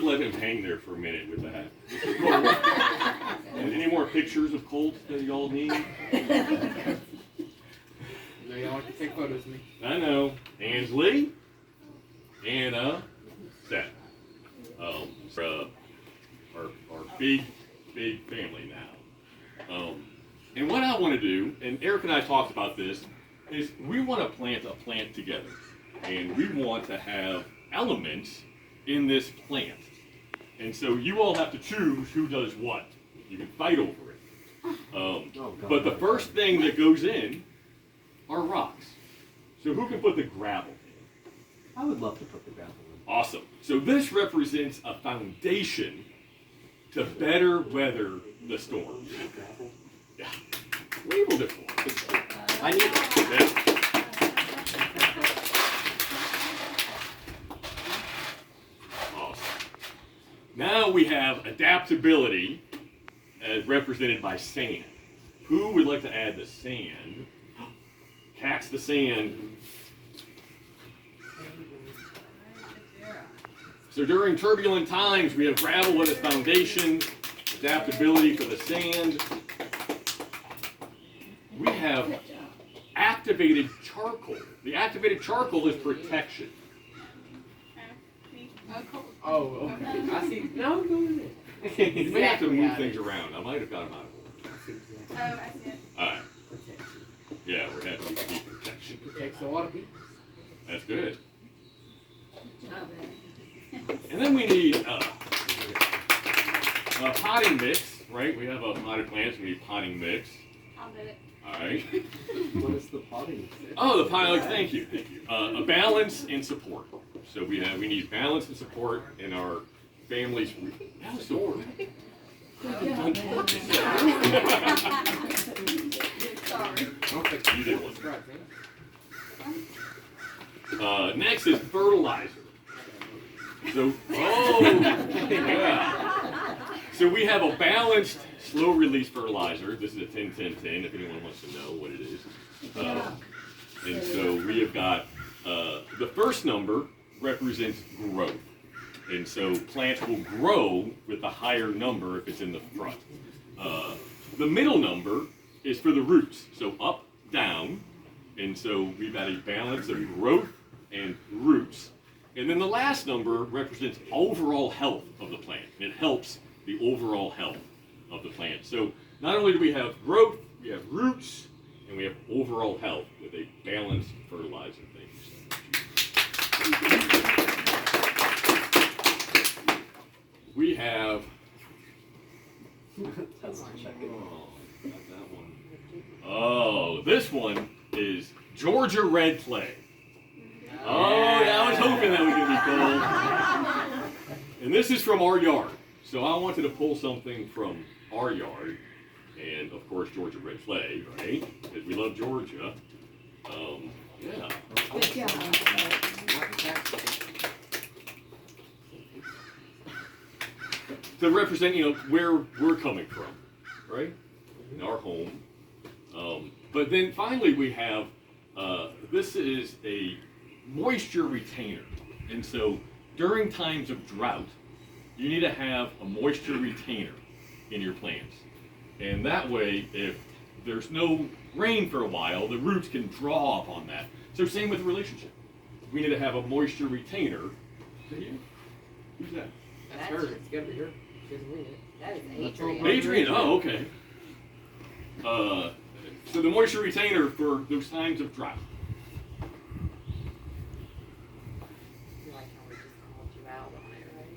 let him hang there for a minute with that. This is Colt. And any more pictures of Colt that y'all need? No, y'all like to take photos of me. I know. Ansley, Anna, Seth. Our big family now. And what I want to do, and Eric and I talked about this, is we want to plant a plant together. And we want to have elements in this plant. And so you all have to choose who does what. You can fight over it. But the first thing that goes in are rocks. So who can put the gravel in? I would love to put the gravel in. Awesome. So this represents a foundation to better weather the storms. Yeah. Labeled it for us. I need it. Yeah. Awesome. Now we have adaptability as represented by sand. Who would like to add the sand? Cast the sand. So during turbulent times, we have gravel as a foundation, adaptability for the sand. We have activated charcoal. The activated charcoal is protection. Oh, okay. I see. No, go with it. You may have to move things around. I might have got them out of order. I see it. All right. Protection. Yeah, we're having to keep protection. Protects a lot of people. That's good. And then we need a potting mix, right? We have a potted plants. We need potting mix. I'll do it. All right. What is the potting? Oh, the potting mix. Thank you. Thank you. A balance and support. So we need balance and support in our families. That was so Sorry. You did one. Right, man. Next is fertilizer. So, yeah. So we have a balanced, slow-release fertilizer. This is a 10-10-10, if anyone wants to know what it is. And so we have got, the first number represents growth. And so plants will grow with the higher number if it's in the front. The middle number is for the roots, so up, down. And so we've got a balance of growth and roots. And then the last number represents overall health of the plant. It helps the overall health of the plant. So not only do we have growth, we have roots, and we have overall health with a balanced fertilizer. Thank you so much. We have, That's checking. oh, not that one. Oh, this one is Georgia red clay. Oh, yeah, I was hoping that was going to be cool. And this is from our yard. So I wanted to pull something from our yard. And, of course, Georgia red clay, right? Because we love Georgia. Yeah. Good job. To represent, where we're coming from, right? In our home. But then finally we have, this is a moisture retainer. And so during times of drought, you need to have a moisture retainer in your plants. And that way, if there's no rain for a while, the roots can draw upon that. So same with the relationship. We need to have a moisture retainer. Is that you? Who's that? That's her. It's gotta be her. She doesn't read it. That is Adrian. Adrian, oh, okay. So the moisture retainer for those times of drought. I like how we just called you out on it, right?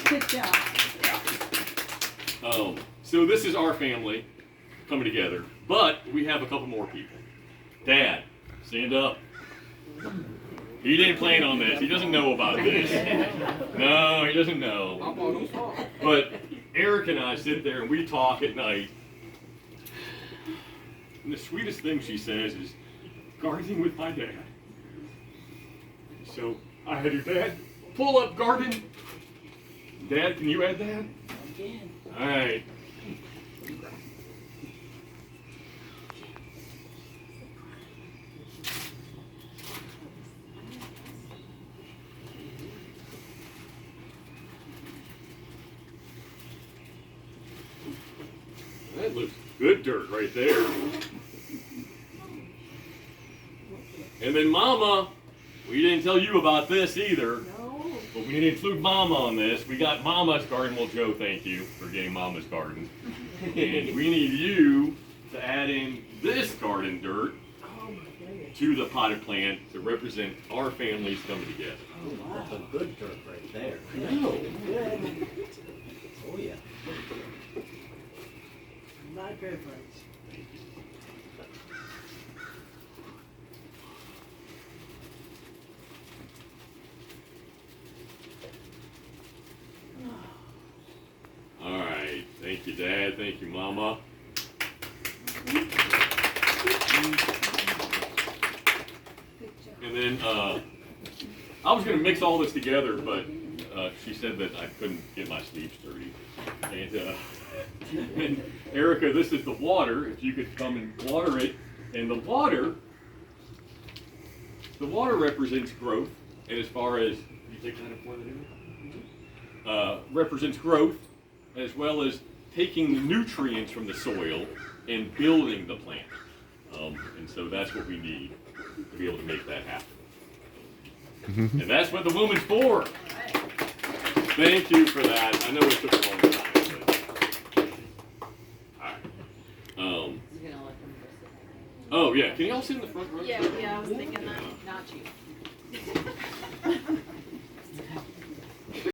Good job. So this is our family coming together, but we have a couple more people. Dad, stand up. He didn't plan on this. He doesn't know about this. No, he doesn't know. I'm on the spot. But Eric and I sit there and we talk at night. And the sweetest thing she says is, gardening with my dad. So I had your dad pull up garden. Dad, can you add that? I can. All right. That looks good dirt right there. And then Mama, we didn't tell you about this either, No. but we need to include Mama on this. We got Mama's garden. Well, Joe, thank you for getting Mama's garden. And we need you to add in this garden dirt Oh my goodness. to the potted plant to represent our families coming together. Oh, that's a good dirt right there. No. Good. Oh yeah. My preference. All right. Thank you, Dad. Thank you, Mama. And then I was going to mix all this together, but she said that I couldn't get my sleeves dirty. And Erica, this is the water. If you could come and water it. And the water represents growth. And as far as, you take that up for the represents growth, as well as taking the nutrients from the soil and building the plant. And so that's what we need to be able to make that happen. And that's what the woman's for. Thank you for that. I know it took a long time. But... All right. You're gonna let them go sit Oh, yeah. Can y'all sit in the front row? Yeah, I was thinking that, not you.